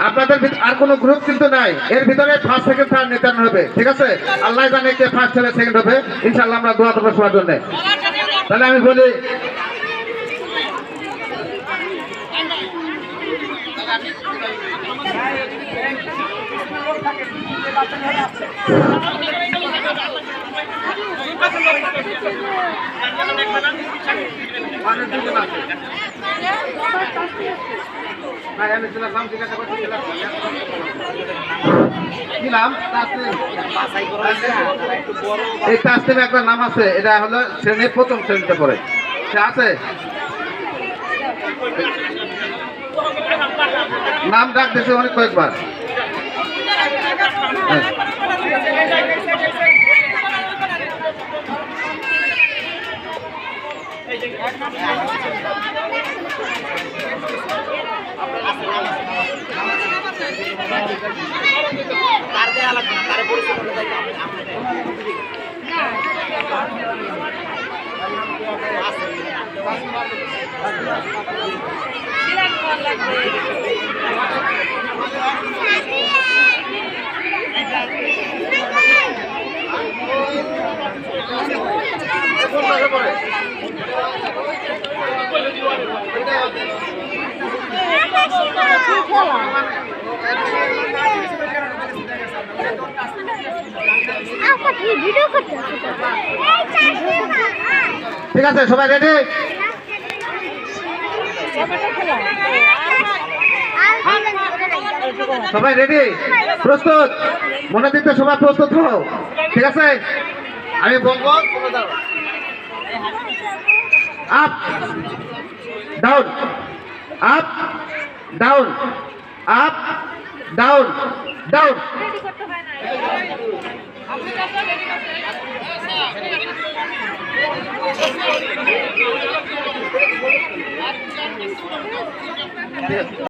আপনাদের আর কোনো গ্রুপ কিন্তু নাই, এর ভিতরে ফার্স্ট সেকেন্ড থার্ড নির্ধারণ হবে, ঠিক আছে? আল্লাহ জানে কে ফার্স্ট হবে সেকেন্ড হবে, ইনশাআল্লাহ আমরা দোয়া করবো সবার জন্য। তাহলে আমি বলি এই তাসলিমে একটা নাম আছে, এটা হলো শ্রেণীর প্রথম শ্রেণীতে পড়ে, সে আছে নাম ডাক দিয়েছে অনেক কয়েকবার। ঠিক আছে, সবাই রেডি? সবাই রেডি, প্রস্তুত? মনে দিতে সবাই প্রস্তুত হও, ঠিক আছে? আমি বলবো up down, up down, up down, down.